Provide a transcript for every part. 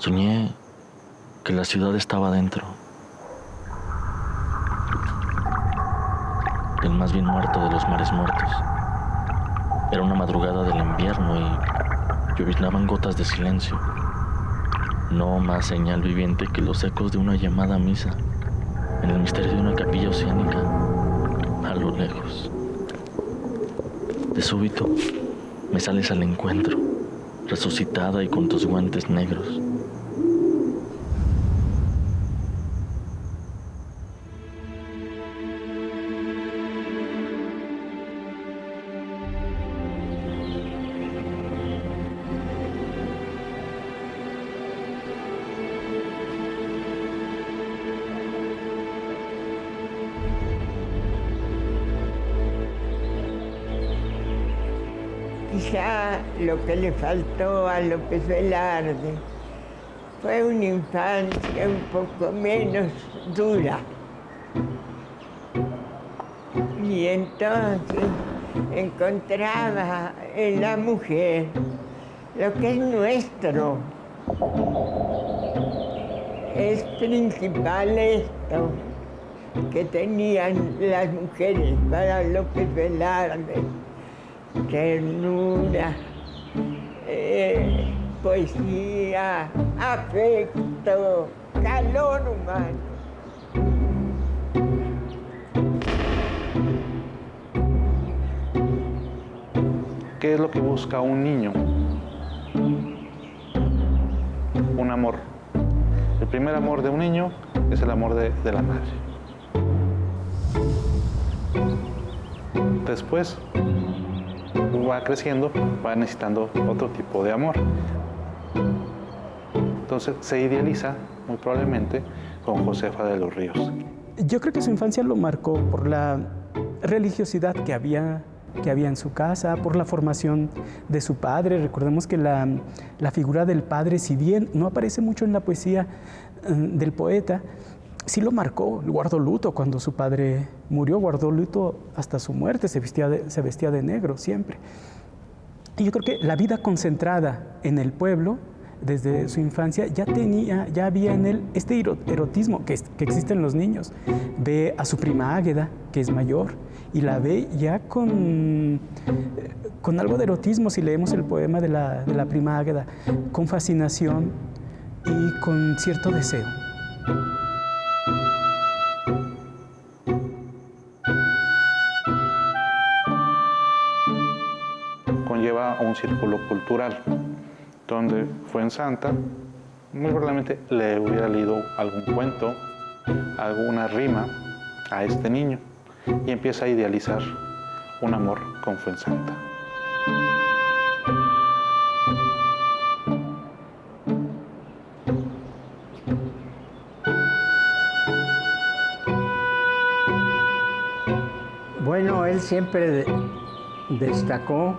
Soñé que la ciudad estaba dentro, el más bien muerto de los mares muertos. Era una madrugada del invierno y lloviznaban gotas de silencio. No más señal viviente que los ecos de una llamada a misa en el misterio de una capilla oceánica a lo lejos. De súbito me sales al encuentro, resucitada y con tus guantes negros. Quizá lo que le faltó a López Velarde fue una infancia un poco menos dura. Y entonces encontraba en la mujer lo que es nuestro. Es principal esto que tenían las mujeres para López Velarde: ternura, poesía, afecto, calor humano. ¿Qué es lo que busca un niño? Un amor. El primer amor de un niño es el amor de la madre. Después va creciendo, va necesitando otro tipo de amor. Entonces se idealiza, muy probablemente, con Josefa de los Ríos. Yo creo que su infancia lo marcó por la religiosidad que había en su casa, por la formación de su padre. Recordemos que la figura del padre, si bien no aparece mucho en la poesía del poeta, sí lo marcó. Guardó luto cuando su padre murió, guardó luto hasta su muerte, se vestía de negro siempre. Y yo creo que la vida concentrada en el pueblo, desde su infancia, ya había en él este erotismo que existe en los niños. Ve a su prima Águeda, que es mayor, y la ve ya con algo de erotismo, si leemos el poema de la prima Águeda, con fascinación y con cierto deseo. Conlleva un círculo cultural, donde Fuensanta muy probablemente le hubiera leído algún cuento, alguna rima a este niño, y empieza a idealizar un amor con Fuensanta. Bueno, él siempre destacó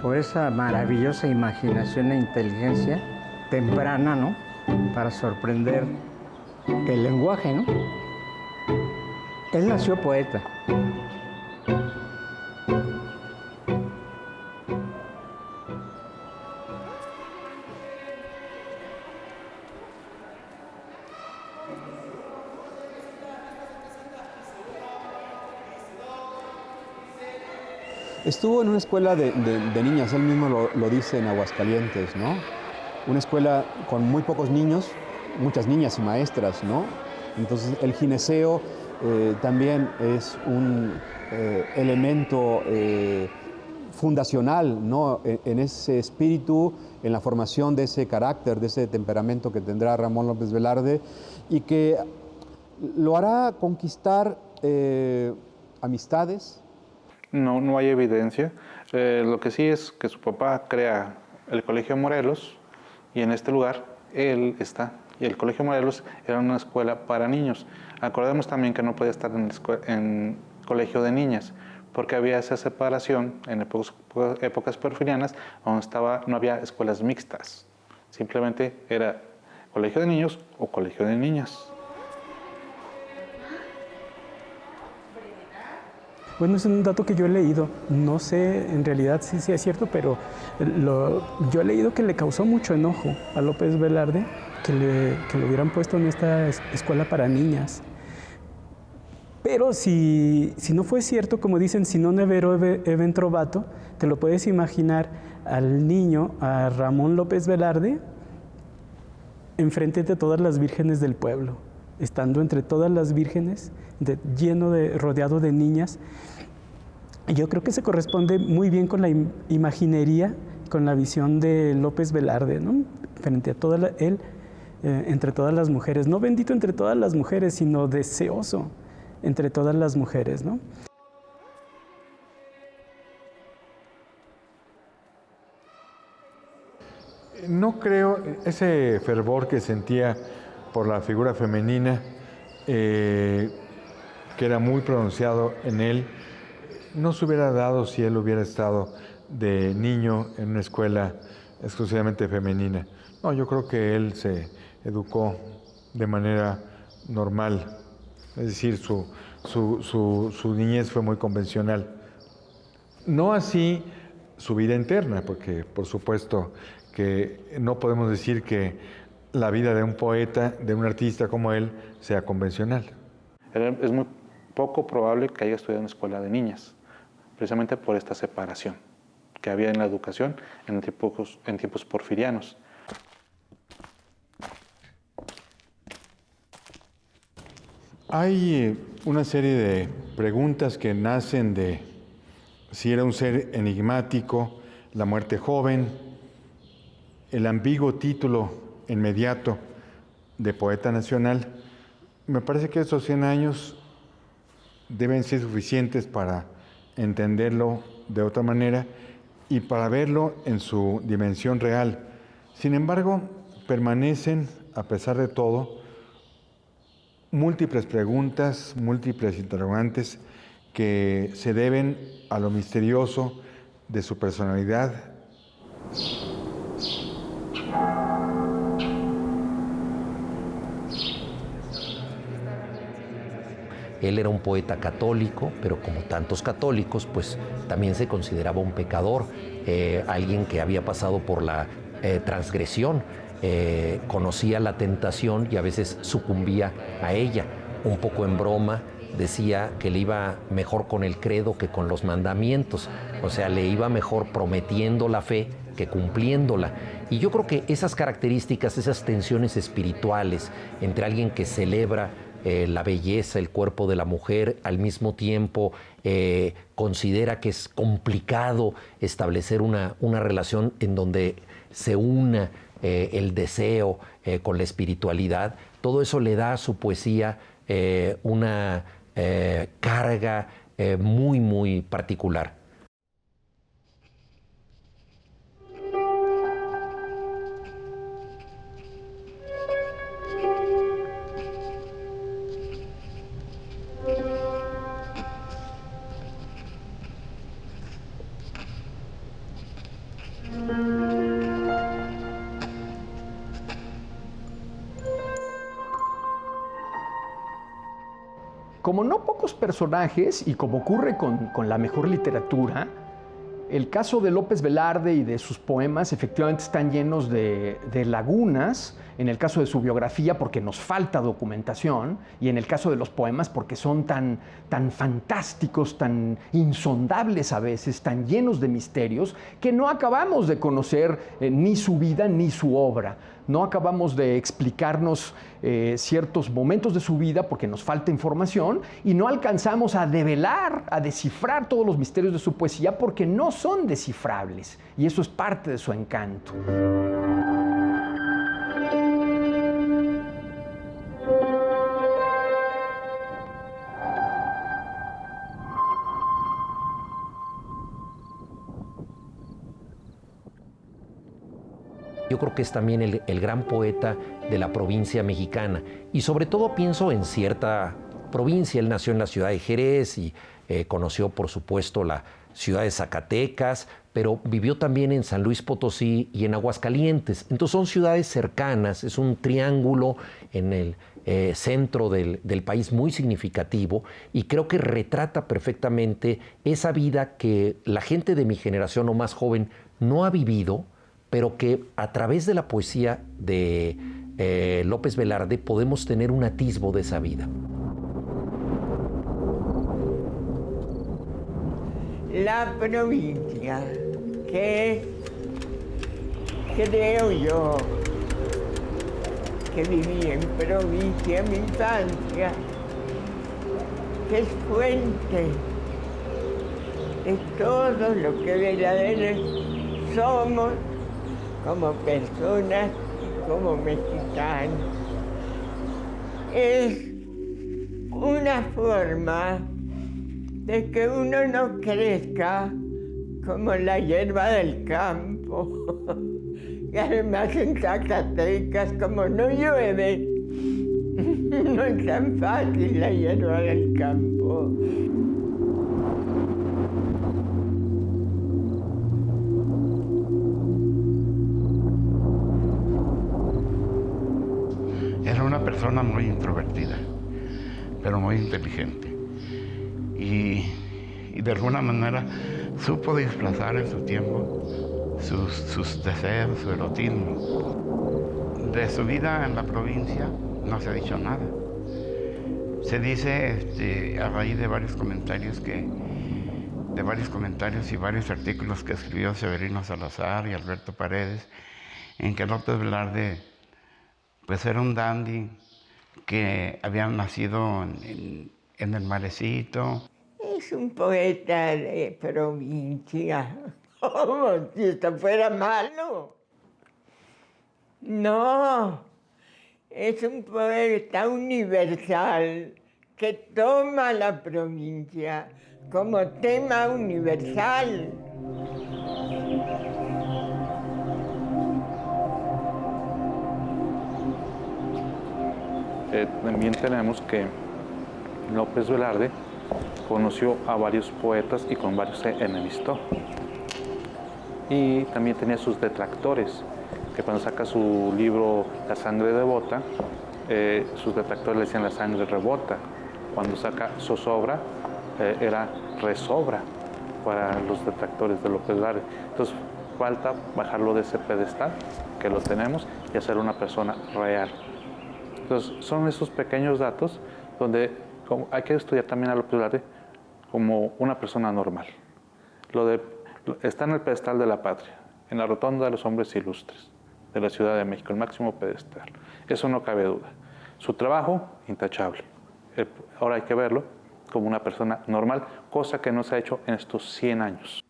por esa maravillosa imaginación e inteligencia temprana, ¿no? Para sorprender el lenguaje, ¿no? Él nació poeta. Estuvo en una escuela de niñas, él mismo lo dice en Aguascalientes, ¿no? Una escuela con muy pocos niños, muchas niñas y maestras, ¿no? Entonces el gineceo también es un elemento fundacional, ¿no? En ese espíritu, en la formación de ese carácter, de ese temperamento que tendrá Ramón López Velarde, y que lo hará conquistar amistades. No hay evidencia. Lo que sí es que su papá crea el Colegio Morelos y en este lugar él está. Y el Colegio Morelos era una escuela para niños. Acordemos también que no podía estar en colegio de niñas, porque había esa separación en épocas porfirianas, donde no había escuelas mixtas. Simplemente era colegio de niños o colegio de niñas. Bueno, es un dato que yo he leído. No sé en realidad si es cierto, pero yo he leído que le causó mucho enojo a López Velarde que lo hubieran puesto en esta escuela para niñas. Pero si no fue cierto, como dicen, si non è vero even trovato, te lo puedes imaginar al niño, a Ramón López Velarde, enfrente de todas las vírgenes del pueblo, estando entre todas las vírgenes, rodeado de niñas. Y yo creo que se corresponde muy bien con la imaginería, con la visión de López Velarde, ¿no? Frente a él, entre todas las mujeres, no bendito entre todas las mujeres, sino deseoso entre todas las mujeres, ¿no? No creo ese fervor que sentía por la figura femenina, que era muy pronunciado en él, no se hubiera dado si él hubiera estado de niño en una escuela exclusivamente femenina. No, yo creo que él se educó de manera normal, es decir, su niñez fue muy convencional. No así su vida interna, porque por supuesto que no podemos decir que la vida de un poeta, de un artista como él, sea convencional. Es muy poco probable que haya estudiado en una escuela de niñas, precisamente por esta separación que había en la educación en tiempos porfirianos. Hay una serie de preguntas que nacen de si era un ser enigmático, la muerte joven, el ambiguo título inmediato de poeta nacional. Me parece que esos 100 años deben ser suficientes para entenderlo de otra manera y para verlo en su dimensión real. Sin embargo, permanecen, a pesar de todo, múltiples preguntas, múltiples interrogantes que se deben a lo misterioso de su personalidad. Él era un poeta católico, pero como tantos católicos, pues también se consideraba un pecador, alguien que había pasado por la transgresión, conocía la tentación y a veces sucumbía a ella. Un poco en broma decía que le iba mejor con el credo que con los mandamientos, o sea, le iba mejor prometiendo la fe que cumpliéndola. Y yo creo que esas características, esas tensiones espirituales entre alguien que celebra la belleza, el cuerpo de la mujer, al mismo tiempo considera que es complicado establecer una relación en donde se una el deseo con la espiritualidad, todo eso le da a su poesía una carga muy, muy particular. Como no pocos personajes, y como ocurre con la mejor literatura, el caso de López Velarde y de sus poemas efectivamente están llenos de lagunas, en el caso de su biografía porque nos falta documentación, y en el caso de los poemas porque son tan fantásticos, tan insondables a veces, tan llenos de misterios, que no acabamos de conocer ni su vida ni su obra. No acabamos de explicarnos ciertos momentos de su vida porque nos falta información y no alcanzamos a develar, a descifrar todos los misterios de su poesía porque no son descifrables y eso es parte de su encanto. Yo creo que es también el gran poeta de la provincia mexicana. Y sobre todo pienso en cierta provincia. Él nació en la ciudad de Jerez y conoció, por supuesto, la ciudad de Zacatecas, pero vivió también en San Luis Potosí y en Aguascalientes. Entonces son ciudades cercanas, es un triángulo en el centro del país muy significativo y creo que retrata perfectamente esa vida que la gente de mi generación o más joven no ha vivido, pero que a través de la poesía de López Velarde podemos tener un atisbo de esa vida. La provincia, que creo yo que viví en provincia en mi infancia, que es fuente de todo lo que verdaderamente somos como personas y como mexicanos. Es una forma de que uno no crezca como la hierba del campo. Y además en Zacatecas, como no llueve, no es tan fácil la hierba del campo. Era una persona muy introvertida, pero muy inteligente. Y de alguna manera supo disfrazar en su tiempo sus deseos, su erotismo. De su vida en la provincia no se ha dicho nada. Se dice a raíz de varios comentarios y varios artículos que escribió Severino Salazar y Alberto Paredes, en que López Velarde pues era un dandy que había nacido en el Marecito. Es un poeta de provincia, como si esto fuera malo. No, es un poeta universal que toma la provincia como tema universal. También tenemos que López Velarde conoció a varios poetas y con varios se enemistó. Y también tenía sus detractores, que cuando saca su libro La sangre devota, sus detractores le decían la sangre rebota. Cuando saca zozobra, era resobra para los detractores de López Velarde. Entonces falta bajarlo de ese pedestal, que lo tenemos, y hacer una persona real. Entonces son esos pequeños datos donde hay que estudiar también a López Velarde como una persona normal. Está en el pedestal de la patria, en la rotonda de los hombres ilustres de la Ciudad de México, el máximo pedestal. Eso no cabe duda. Su trabajo, intachable. Ahora hay que verlo como una persona normal, cosa que no se ha hecho en estos 100 años.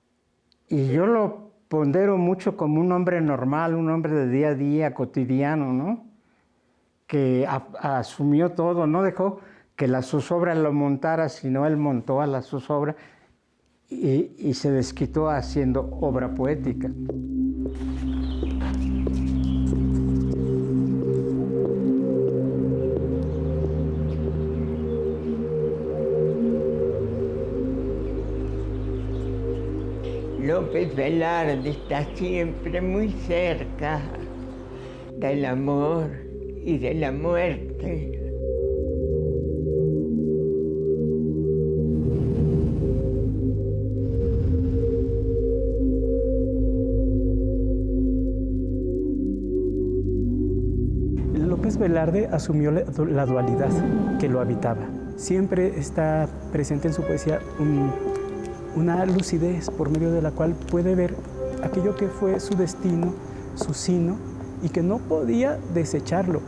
Y yo lo pondero mucho como un hombre normal, un hombre de día a día, cotidiano, ¿no? Que asumió todo, no dejó que la zozobra lo montara, sino él montó a la zozobra y se desquitó haciendo obra poética. López Velarde está siempre muy cerca del amor y de la muerte. López Velarde asumió la dualidad que lo habitaba. Siempre está presente en su poesía una lucidez por medio de la cual puede ver aquello que fue su destino, su sino, y que no podía desecharlo.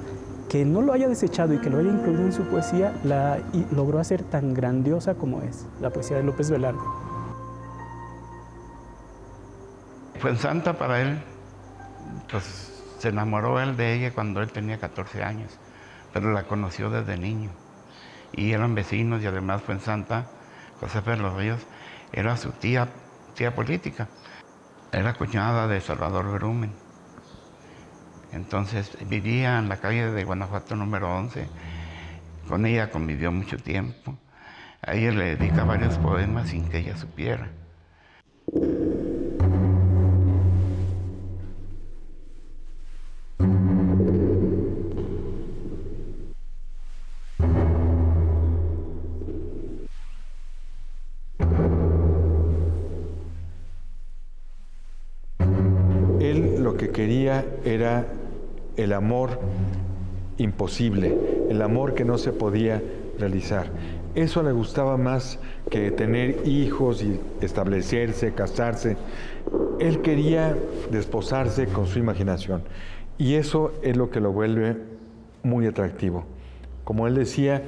Que no lo haya desechado y que lo haya incluido en su poesía, logró hacer tan grandiosa como es la poesía de López Velarde. Fuensanta para él, pues se enamoró él de ella cuando él tenía 14 años, pero la conoció desde niño. Y eran vecinos y además Fuensanta, Josefa de los Ríos, era su tía política. Era cuñada de Salvador Berumen. Entonces vivía en la calle de Guanajuato número 11. Con ella convivió mucho tiempo. A ella le dedica varios poemas sin que ella supiera. Él lo que quería era el amor imposible, el amor que no se podía realizar. Eso le gustaba más que tener hijos y establecerse, casarse. Él quería desposarse con su imaginación y eso es lo que lo vuelve muy atractivo. Como él decía,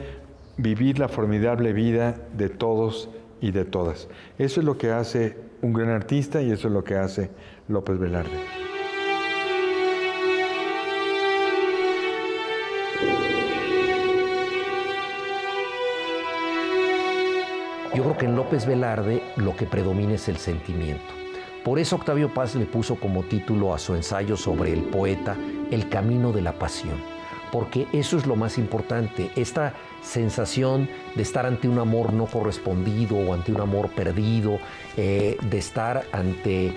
vivir la formidable vida de todos y de todas. Eso es lo que hace un gran artista y eso es lo que hace López Velarde. Yo creo que en López Velarde lo que predomina es el sentimiento. Por eso Octavio Paz le puso como título a su ensayo sobre el poeta El camino de la pasión, porque eso es lo más importante, esta sensación de estar ante un amor no correspondido o ante un amor perdido, de estar ante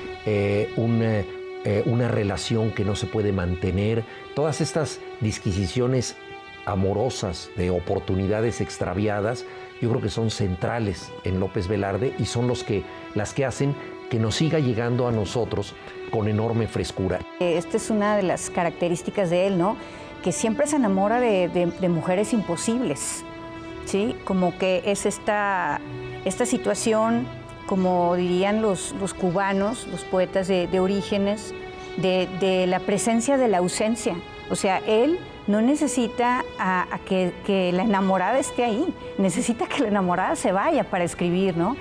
una relación que no se puede mantener, todas estas disquisiciones amorosas de oportunidades extraviadas, yo creo que son centrales en López Velarde y son las que hacen que nos siga llegando a nosotros con enorme frescura. Esta es una de las características de él, ¿no? Que siempre se enamora de mujeres imposibles, ¿sí? Como que es esta situación, como dirían los cubanos, los poetas de Orígenes, de la presencia de la ausencia. O sea, él no necesita a que la enamorada esté ahí, necesita que la enamorada se vaya para escribir, ¿no?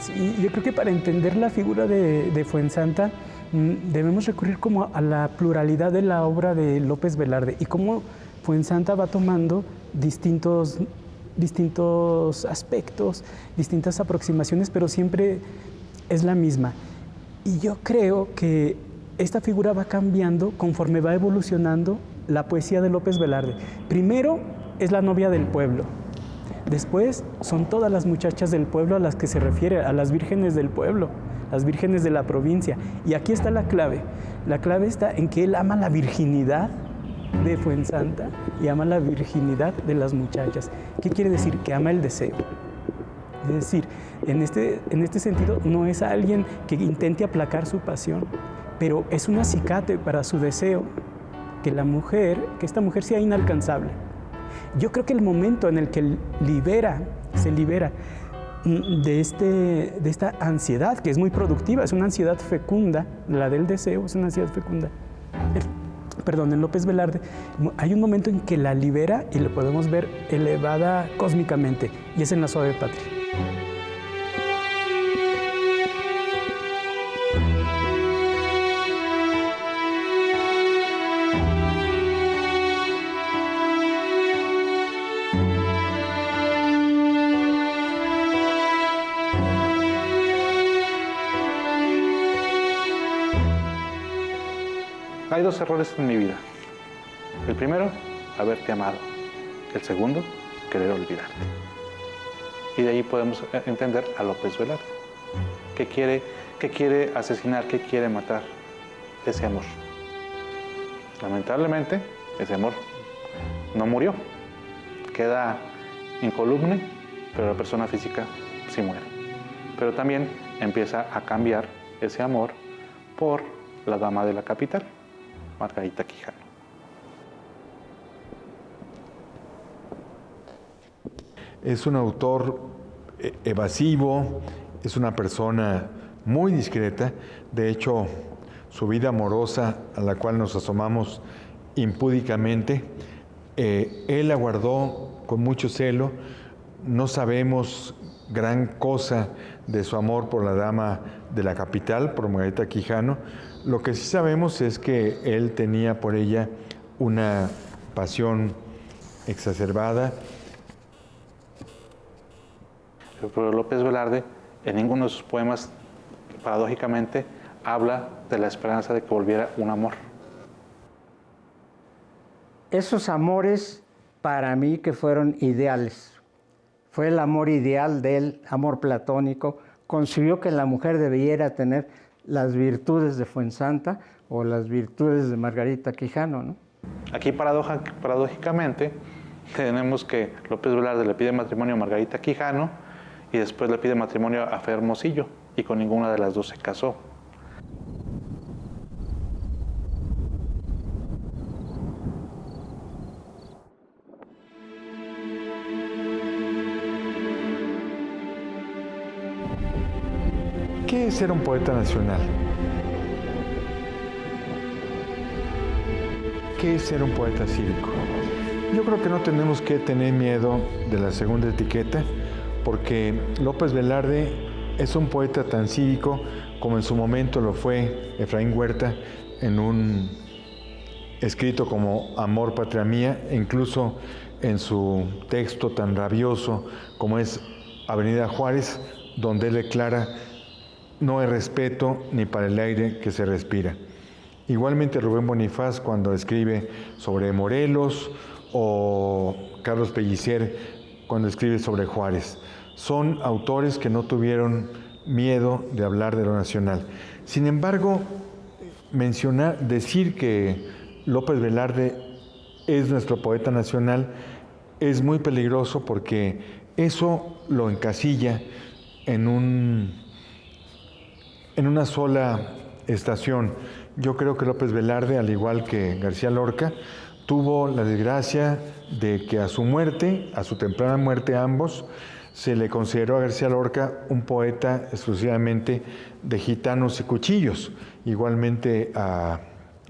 Sí, yo creo que para entender la figura de Fuensanta debemos recurrir como a la pluralidad de la obra de López Velarde y cómo Fuensanta va tomando distintos aspectos, distintas aproximaciones, pero siempre es la misma. Y yo creo que esta figura va cambiando conforme va evolucionando la poesía de López Velarde. Primero es la novia del pueblo. Después son todas las muchachas del pueblo a las que se refiere, a las vírgenes del pueblo, las vírgenes de la provincia. Y aquí está la clave. La clave está en que él ama la virginidad de Fuensanta y ama la virginidad de las muchachas. ¿Qué quiere decir? Que ama el deseo. Es decir, en este sentido no es alguien que intente aplacar su pasión, pero es un acicate para su deseo, que esta mujer sea inalcanzable. Yo creo que el momento en el que se libera de esta ansiedad, que es muy productiva, es una ansiedad fecunda, la del deseo es una ansiedad fecunda. En López Velarde hay un momento en que la libera y lo podemos ver elevada cósmicamente, y es en La suave patria. Hay dos errores en mi vida. El primero, haberte amado. El segundo, querer olvidarte. Y de ahí podemos entender a López Velarde. ¿Qué quiere asesinar? ¿Qué quiere matar? Ese amor. Lamentablemente, ese amor no murió. Queda incoluble, pero la persona física sí muere. Pero también empieza a cambiar ese amor por la dama de la capital, Margarita Quijano. Es un autor evasivo, es una persona muy discreta. De hecho, su vida amorosa, a la cual nos asomamos impúdicamente, él la guardó con mucho celo. No sabemos gran cosa de su amor por la dama de la capital, por Margarita Quijano. Lo que sí sabemos es que él tenía por ella una pasión exacerbada. Pero López Velarde, en ninguno de sus poemas, paradójicamente, habla de la esperanza de que volviera un amor. Esos amores, para mí, que fueron ideales. Fue el amor ideal de él, amor platónico. Concibió que la mujer debiera tener las virtudes de Fuensanta o las virtudes de Margarita Quijano, ¿no? Aquí paradójicamente tenemos que López Velarde le pide matrimonio a Margarita Quijano y después le pide matrimonio a Fe Hermosillo, y con ninguna de las dos se casó. ¿Qué es ser un poeta nacional? ¿Qué es ser un poeta cívico? Yo creo que no tenemos que tener miedo de la segunda etiqueta, porque López Velarde es un poeta tan cívico como en su momento lo fue Efraín Huerta en un escrito como Amor, Patria Mía, e incluso en su texto tan rabioso como es Avenida Juárez, donde él declara: no hay respeto ni para el aire que se respira. Igualmente Rubén Bonifaz, cuando escribe sobre Morelos, o Carlos Pellicer cuando escribe sobre Juárez. Son autores que no tuvieron miedo de hablar de lo nacional. Sin embargo, decir que López Velarde es nuestro poeta nacional es muy peligroso, porque eso lo encasilla en una sola estación. Yo creo que López Velarde, al igual que García Lorca, tuvo la desgracia de que a su muerte, a su temprana muerte ambos, se le consideró a García Lorca un poeta exclusivamente de gitanos y cuchillos. Igualmente a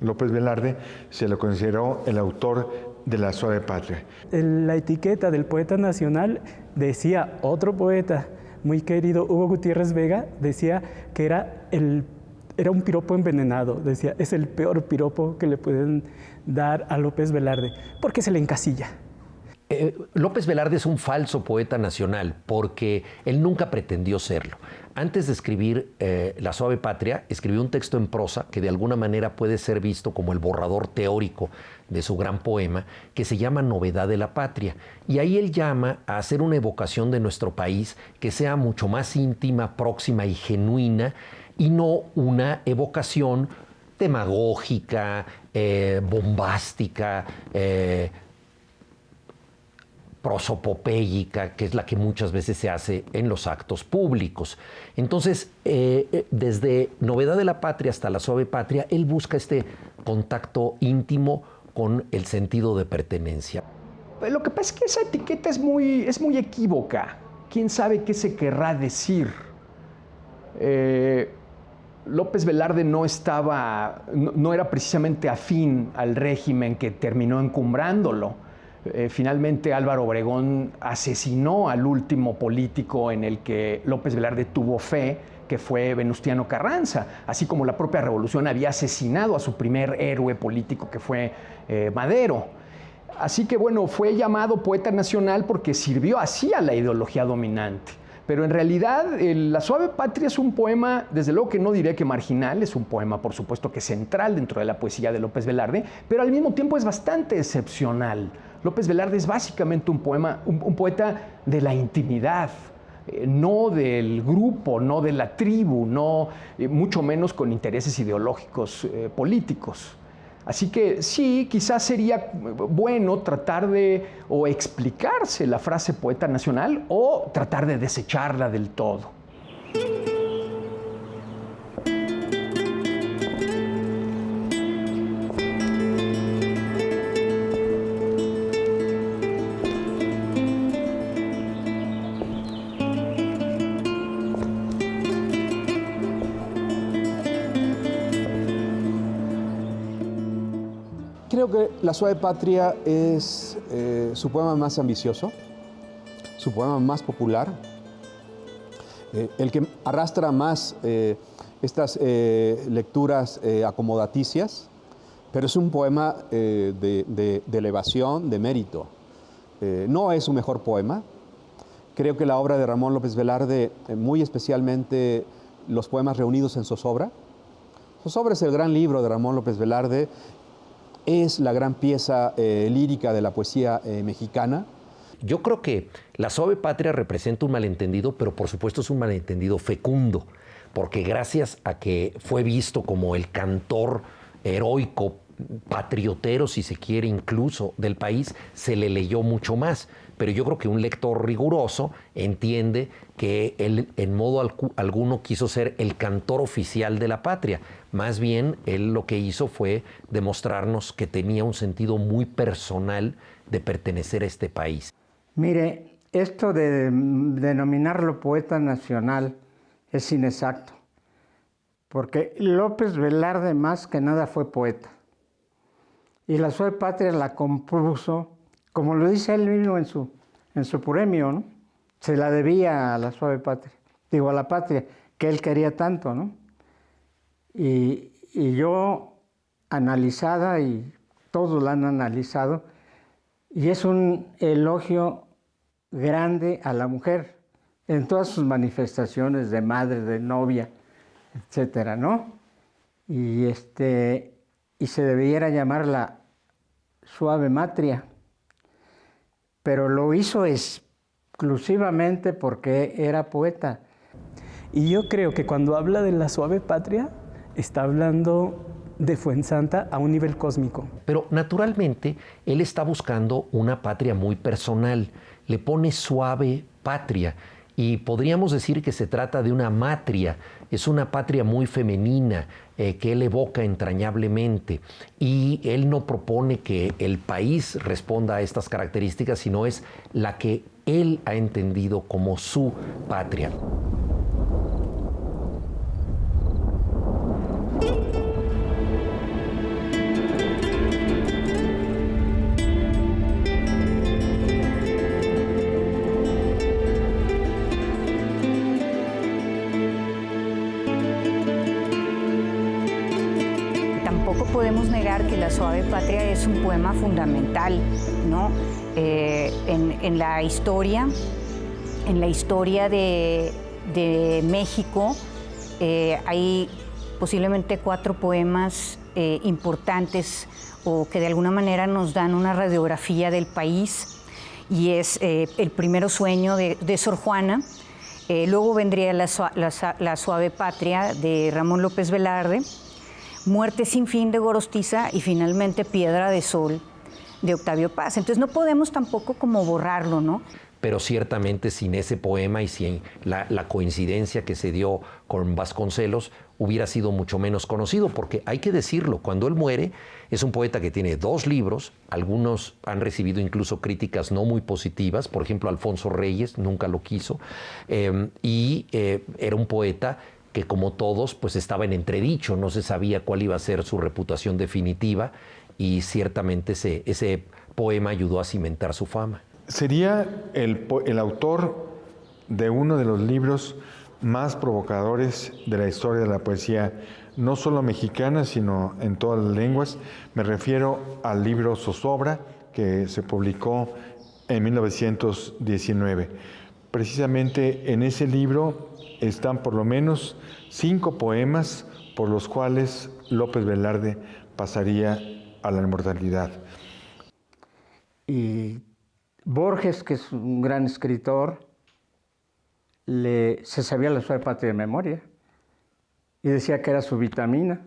López Velarde se le consideró el autor de La Suave Patria. La etiqueta del poeta nacional decía otro poeta muy querido, Hugo Gutiérrez Vega, decía que era un piropo envenenado, decía, es el peor piropo que le pueden dar a López Velarde, porque se le encasilla. López Velarde es un falso poeta nacional, porque él nunca pretendió serlo. Antes de escribir La Suave Patria, escribió un texto en prosa que de alguna manera puede ser visto como el borrador teórico de su gran poema, que se llama Novedad de la Patria. Y ahí él llama a hacer una evocación de nuestro país que sea mucho más íntima, próxima y genuina, y no una evocación demagógica, bombástica, prosopopéyica, que es la que muchas veces se hace en los actos públicos. Entonces, desde Novedad de la Patria hasta La Suave Patria, él busca este contacto íntimo con el sentido de pertenencia. Lo que pasa es que esa etiqueta es muy equívoca. ¿Quién sabe qué se querrá decir? López Velarde no era precisamente afín al régimen que terminó encumbrándolo. Finalmente Álvaro Obregón asesinó al último político en el que López Velarde tuvo fe, que fue Venustiano Carranza, así como la propia revolución había asesinado a su primer héroe político, que fue Madero. Así que bueno, fue llamado poeta nacional porque sirvió así a la ideología dominante. Pero en realidad La Suave Patria es un poema, desde luego que no diré que marginal, es un poema por supuesto que central dentro de la poesía de López Velarde, pero al mismo tiempo es bastante excepcional. López Velarde es básicamente un poeta de la intimidad, no del grupo, no de la tribu, mucho menos con intereses ideológicos políticos. Así que sí, quizás sería bueno tratar de o explicarse la frase poeta nacional o tratar de desecharla del todo. Creo que La Suave Patria es su poema más ambicioso, su poema más popular, el que arrastra más estas lecturas acomodaticias, pero es un poema de elevación, de mérito. No es su mejor poema. Creo que la obra de Ramón López Velarde, muy especialmente los poemas reunidos en Zozobra. Zozobra es el gran libro de Ramón López Velarde, es la gran pieza lírica de la poesía mexicana. Yo creo que La Suave Patria representa un malentendido, pero por supuesto es un malentendido fecundo, porque gracias a que fue visto como el cantor heroico, patriotero, si se quiere, incluso del país, se le leyó mucho más. Pero yo creo que un lector riguroso entiende que él en modo alguno quiso ser el cantor oficial de la patria. Más bien, él lo que hizo fue demostrarnos que tenía un sentido muy personal de pertenecer a este país. Mire, esto de denominarlo poeta nacional es inexacto, porque López Velarde más que nada fue poeta. Y la Suave Patria la compuso, como lo dice él mismo en su premio, ¿no? Se la debía a la Suave Patria, digo a la patria, que él quería tanto, ¿no? Y yo, analizada, y todos la han analizado, y es un elogio grande a la mujer, en todas sus manifestaciones de madre, de novia, etcétera, ¿no? Y se debiera llamar la Suave Matria, pero lo hizo exclusivamente porque era poeta. Y yo creo que cuando habla de la Suave Patria, está hablando de Fuensanta a un nivel cósmico. Pero naturalmente, él está buscando una patria muy personal. Le pone Suave Patria. Y podríamos decir que se trata de una matria, es una patria muy femenina que él evoca entrañablemente. Y él no propone que el país responda a estas características, sino es la que él ha entendido como su patria. Podemos negar que La Suave Patria es un poema fundamental, ¿no? En la historia de México hay posiblemente 4 poemas importantes o que de alguna manera nos dan una radiografía del país, y es el primero, Sueño de Sor Juana, luego vendría la Suave Patria de Ramón López Velarde, Muerte sin fin de Gorostiza y finalmente Piedra de Sol de Octavio Paz. Entonces no podemos tampoco como borrarlo, ¿no? Pero ciertamente sin ese poema y sin la coincidencia que se dio con Vasconcelos, hubiera sido mucho menos conocido, porque hay que decirlo, cuando él muere es un poeta que tiene 2 libros, algunos han recibido incluso críticas no muy positivas, por ejemplo Alfonso Reyes nunca lo quiso, era un poeta que como todos pues estaba en entredicho, no se sabía cuál iba a ser su reputación definitiva, y ciertamente ese poema ayudó a cimentar su fama. Sería el autor de uno de los libros más provocadores de la historia de la poesía, no solo mexicana, sino en todas las lenguas. Me refiero al libro Zozobra, que se publicó en 1919. Precisamente en ese libro están por lo menos 5 poemas por los cuales López Velarde pasaría a la inmortalidad. Y Borges, que es un gran escritor, se sabía la Suave Patria de memoria y decía que era su vitamina.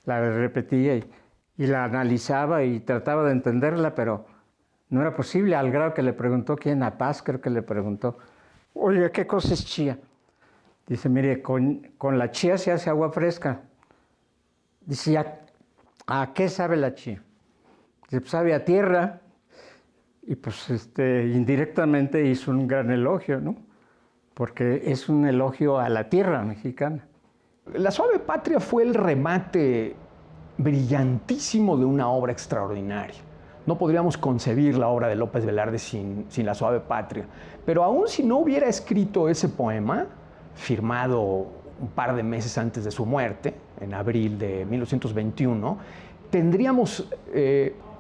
La repetía y la analizaba y trataba de entenderla, pero no era posible, al grado que le preguntó quién, a Paz creo que le preguntó, oye, ¿qué cosa es chía? Dice, mire, con la chía se hace agua fresca. Dice, ¿a qué sabe la chía? Dice, pues sabe a tierra. Y pues indirectamente hizo un gran elogio, ¿no? Porque es un elogio a la tierra mexicana. La Suave Patria fue el remate brillantísimo de una obra extraordinaria. No podríamos concebir la obra de López Velarde sin La Suave Patria. Pero aún si no hubiera escrito ese poema, firmado un par de meses antes de su muerte, en abril de 1921, tendríamos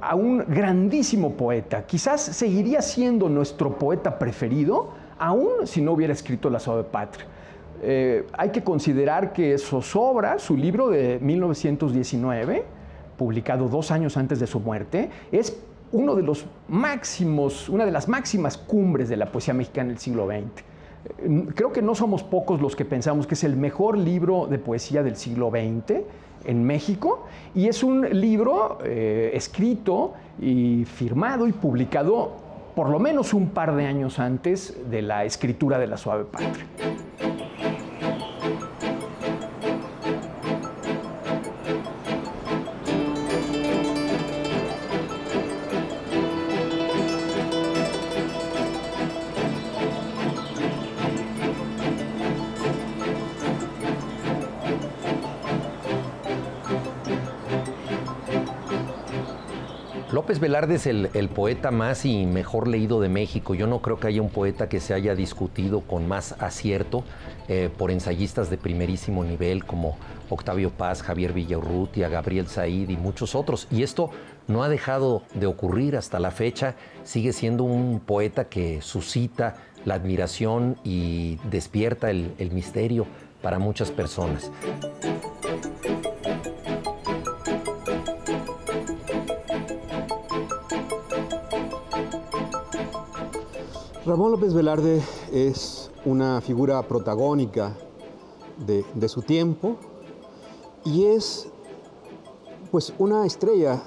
a un grandísimo poeta. Quizás seguiría siendo nuestro poeta preferido, aún si no hubiera escrito La Suave Patria. Hay que considerar que Zozobra, su libro de 1919, publicado 2 años antes de su muerte, es una de las máximas cumbres de la poesía mexicana del siglo XX. Creo que no somos pocos los que pensamos que es el mejor libro de poesía del siglo XX en México, y es un libro escrito y firmado y publicado por lo menos un par de años antes de la escritura de La Suave Patria. López Velarde es el poeta más y mejor leído de México. Yo no creo que haya un poeta que se haya discutido con más acierto por ensayistas de primerísimo nivel como Octavio Paz, Javier Villaurrutia, Gabriel Said y muchos otros. Y esto no ha dejado de ocurrir hasta la fecha. Sigue siendo un poeta que suscita la admiración y despierta el misterio para muchas personas. Ramón López Velarde es una figura protagónica de su tiempo y es pues una estrella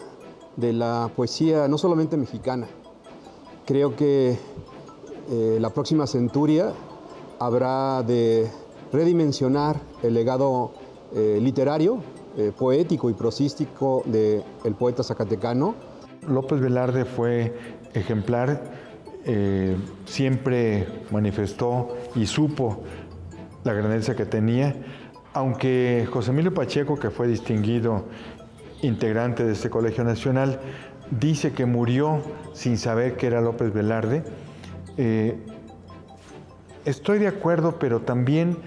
de la poesía no solamente mexicana. Creo que la próxima centuria habrá de redimensionar el legado literario, poético y prosístico del poeta zacatecano. López Velarde fue ejemplar. Siempre manifestó y supo la grandeza que tenía, aunque José Emilio Pacheco, que fue distinguido integrante de este Colegio Nacional, dice que murió sin saber que era López Velarde. Estoy de acuerdo, pero también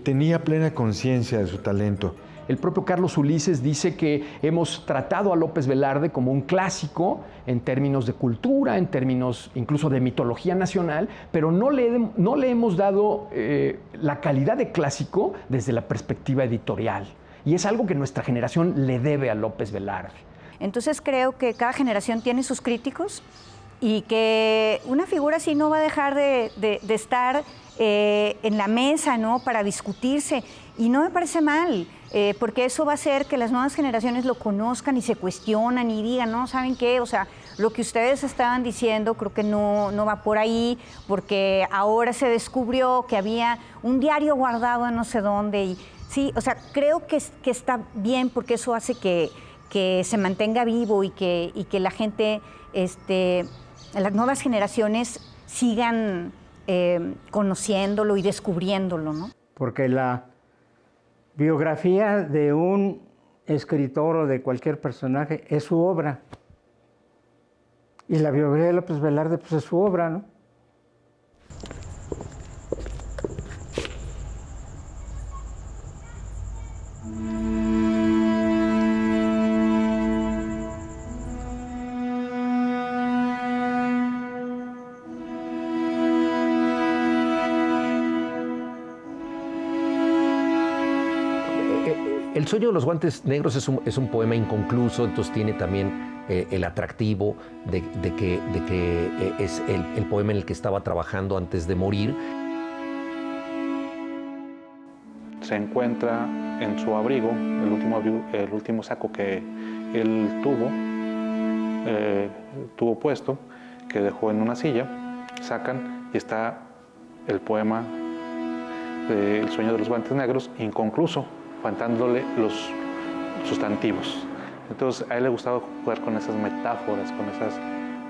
tenía plena conciencia de su talento. El propio Carlos Ulises dice que hemos tratado a López Velarde como un clásico en términos de cultura, en términos incluso de mitología nacional, pero no le hemos dado la calidad de clásico desde la perspectiva editorial. Y es algo que nuestra generación le debe a López Velarde. Entonces creo que cada generación tiene sus críticos y que una figura así no va a dejar de estar en la mesa, ¿no?, para discutirse. Y no me parece mal, porque eso va a hacer que las nuevas generaciones lo conozcan y se cuestionan y digan, no, ¿saben qué? O sea, lo que ustedes estaban diciendo creo que no va por ahí, porque ahora se descubrió que había un diario guardado en no sé dónde. Y sí, o sea, creo que está bien, porque eso hace que se mantenga vivo y que la gente, las nuevas generaciones sigan conociéndolo y descubriéndolo, ¿no? Porque la biografía de un escritor o de cualquier personaje es su obra. Y la biografía de López Velarde pues es su obra, ¿no? El sueño de los guantes negros es un poema inconcluso, entonces tiene también el atractivo de que es el poema en el que estaba trabajando antes de morir. Se encuentra en su abrigo, el último saco que él tuvo puesto, que dejó en una silla, sacan y está el poema El sueño de los guantes negros, inconcluso, faltándole los sustantivos. Entonces a él le gustaba jugar con esas metáforas, con esas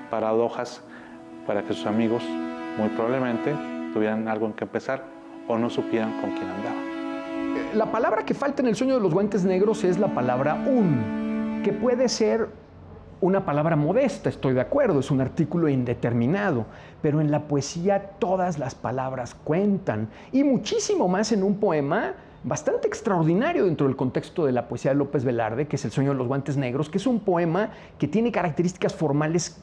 paradojas, para que sus amigos muy probablemente tuvieran algo en que empezar o no supieran con quién andaba. La palabra que falta en El sueño de los guantes negros es la palabra que puede ser una palabra modesta, estoy de acuerdo, es un artículo indeterminado, pero en la poesía todas las palabras cuentan, y muchísimo más en un poema bastante extraordinario dentro del contexto de la poesía de López Velarde, que es El sueño de los guantes negros, que es un poema que tiene características formales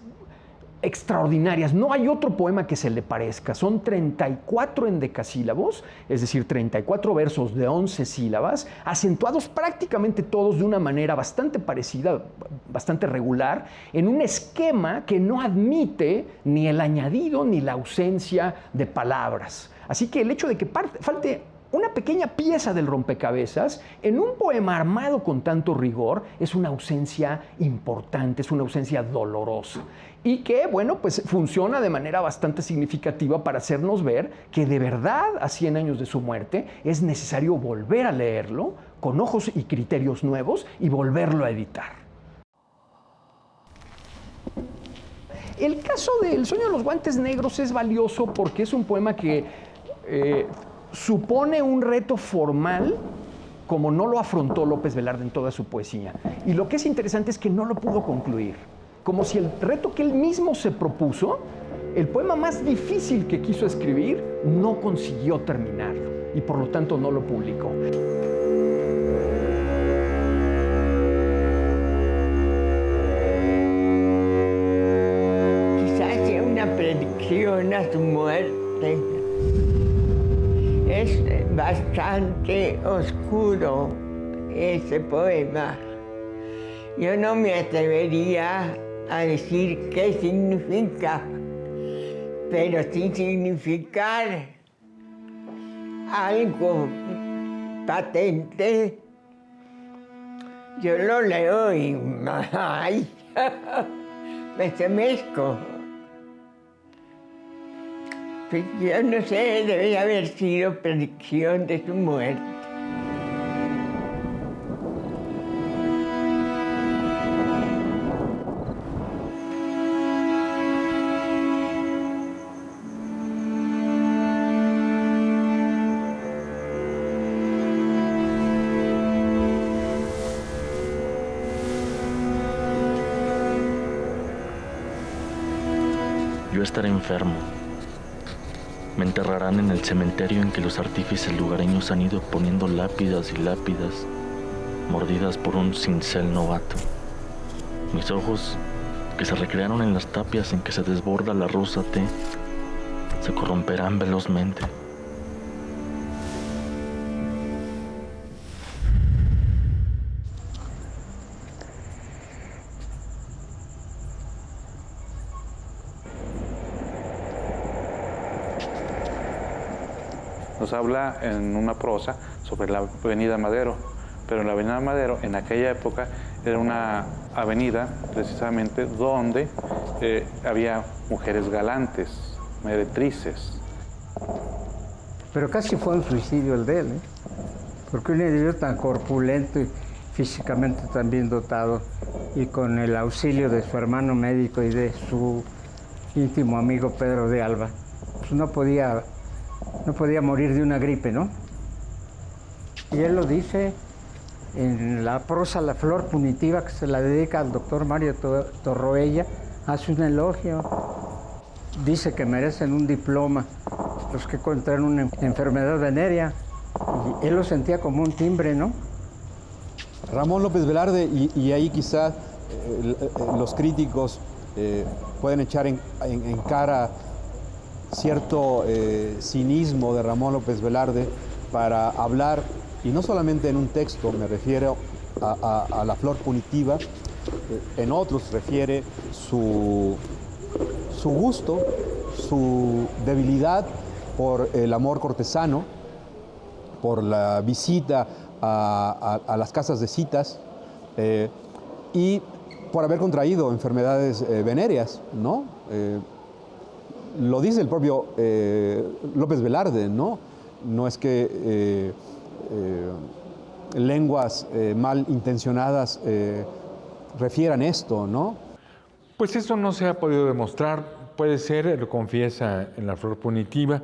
extraordinarias. No hay otro poema que se le parezca. Son 34 endecasílabos, es decir, 34 versos de 11 sílabas, acentuados prácticamente todos de una manera bastante parecida, bastante regular, en un esquema que no admite ni el añadido ni la ausencia de palabras. Así que el hecho de que falte una pequeña pieza del rompecabezas en un poema armado con tanto rigor es una ausencia importante, es una ausencia dolorosa y que, bueno, pues funciona de manera bastante significativa para hacernos ver que de verdad a 100 años de su muerte es necesario volver a leerlo con ojos y criterios nuevos y volverlo a editar. El caso del Sueño de los Guantes Negros es valioso porque es un poema que supone un reto formal como no lo afrontó López Velarde en toda su poesía. Y lo que es interesante es que no lo pudo concluir. Como si el reto que él mismo se propuso, el poema más difícil que quiso escribir, no consiguió terminarlo y por lo tanto no lo publicó. Quizás sea una predicción a su muerte. Es bastante oscuro ese poema. Yo no me atrevería a decir qué significa, pero sin significar algo patente, yo lo leo y ¡ay! Me estremezco. Yo no sé, debe haber sido predicción de su muerte. Yo estaré enfermo. Me enterrarán en el cementerio en que los artífices lugareños han ido poniendo lápidas y lápidas, mordidas por un cincel novato. Mis ojos, que se recrearon en las tapias en que se desborda la rosa té, se corromperán velozmente. Nos habla en una prosa sobre la avenida Madero, pero la avenida Madero en aquella época era una avenida precisamente donde había mujeres galantes, meretrices. Pero casi fue un suicidio el de él, ¿eh? Porque un individuo tan corpulento y físicamente tan bien dotado y con el auxilio de su hermano médico y de su íntimo amigo Pedro de Alba, pues no podía morir de una gripe, ¿no? Y él lo dice en la prosa La Flor Punitiva, que se la dedica al doctor Mario Torroella, hace un elogio. Dice que merecen un diploma los que contraen una enfermedad venérea. Y él lo sentía como un timbre, ¿no? Ramón López Velarde, y ahí quizá los críticos pueden echar en cara cierto cinismo de Ramón López Velarde para hablar, y no solamente en un texto, me refiero a La Flor Punitiva, en otros refiere su gusto, su debilidad por el amor cortesano, por la visita a las casas de citas y por haber contraído enfermedades venéreas, ¿no? Lo dice el propio López Velarde, ¿no? No es que lenguas mal intencionadas refieran esto, ¿no? Pues eso no se ha podido demostrar. Puede ser, lo confiesa en La Flor Punitiva,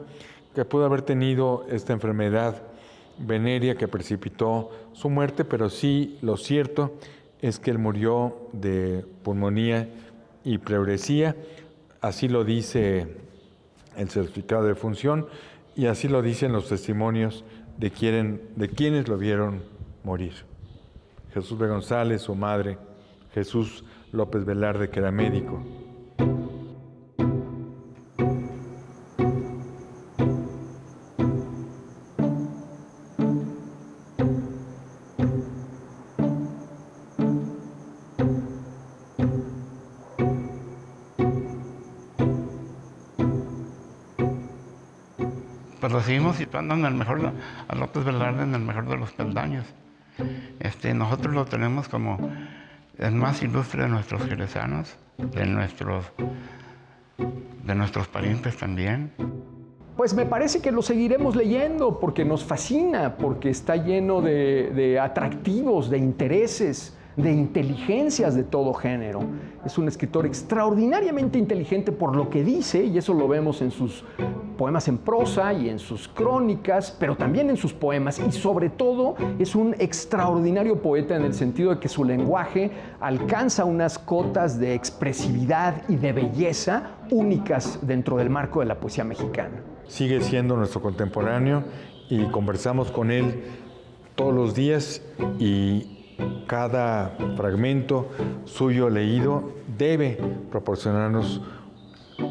que pudo haber tenido esta enfermedad venérea que precipitó su muerte, pero sí lo cierto es que él murió de pulmonía y pleuresía. Así lo dice el certificado de defunción y así lo dicen los testimonios de quienes lo vieron morir. Jesús B. González, su madre, Jesús López Velarde, que era médico. pues lo seguimos situando en el mejor, a López Velarde en el mejor de los peldaños. Nosotros lo tenemos como el más ilustre de nuestros jerezanos, de nuestros parientes también. Pues me parece que lo seguiremos leyendo porque nos fascina, porque está lleno de atractivos, de intereses, de inteligencias de todo género. Es un escritor extraordinariamente inteligente por lo que dice, y eso lo vemos en sus poemas en prosa y en sus crónicas, pero también en sus poemas, y sobre todo es un extraordinario poeta en el sentido de que su lenguaje alcanza unas cotas de expresividad y de belleza únicas dentro del marco de la poesía mexicana. Sigue siendo nuestro contemporáneo y conversamos con él todos los días, y cada fragmento suyo leído debe proporcionarnos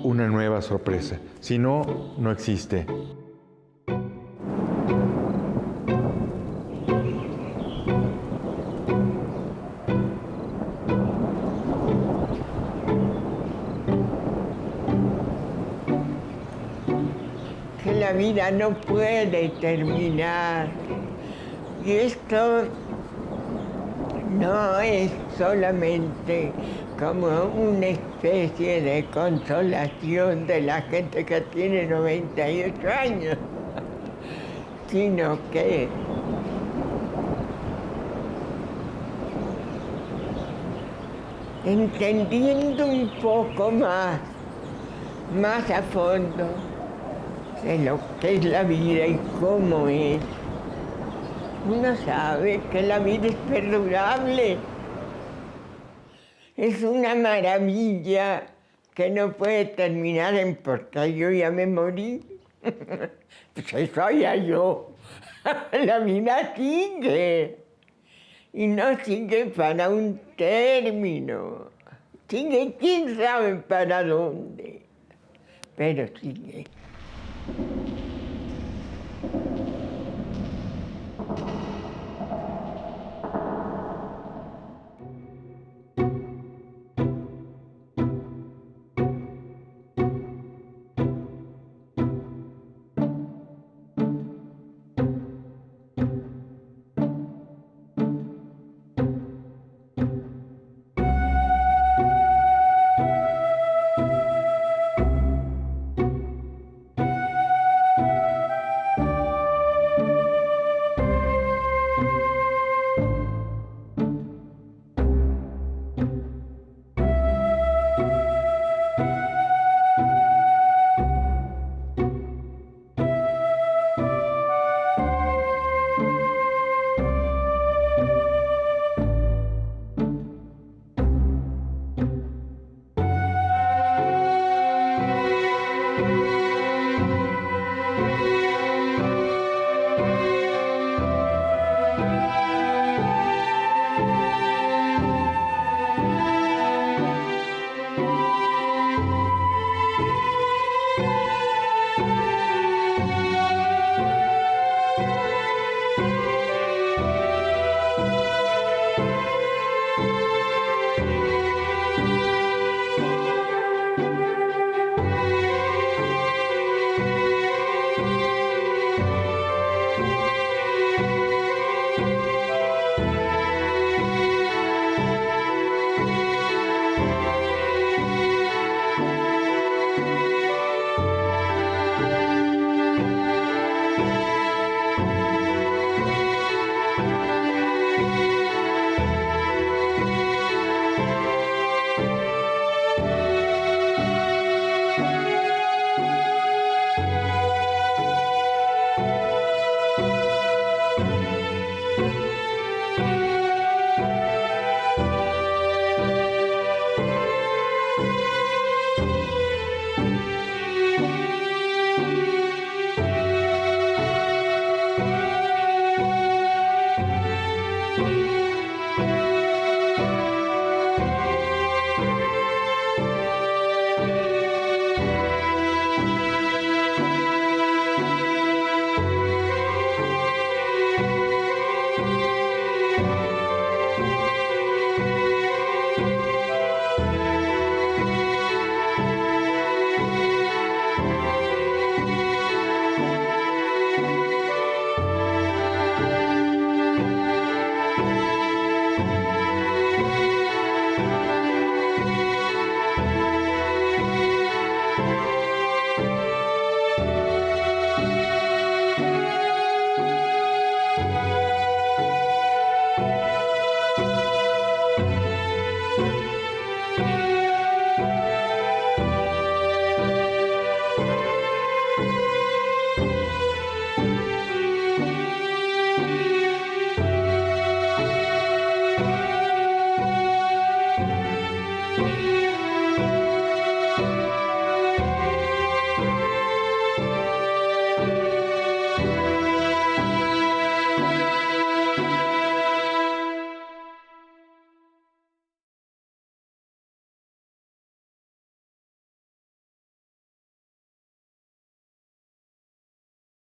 una nueva sorpresa. Si no, no existe. Que la vida no puede terminar. Y esto no es solamente como una especie de consolación de la gente que tiene 98 años, sino que entendiendo un poco más a fondo de lo que es la vida y cómo es, uno sabe que la vida es perdurable. Es una maravilla que no puede terminar en porque yo ya me morí. Pues eso ya yo. La vida sigue. Y no sigue para un término. Sigue quién sabe para dónde. Pero sigue.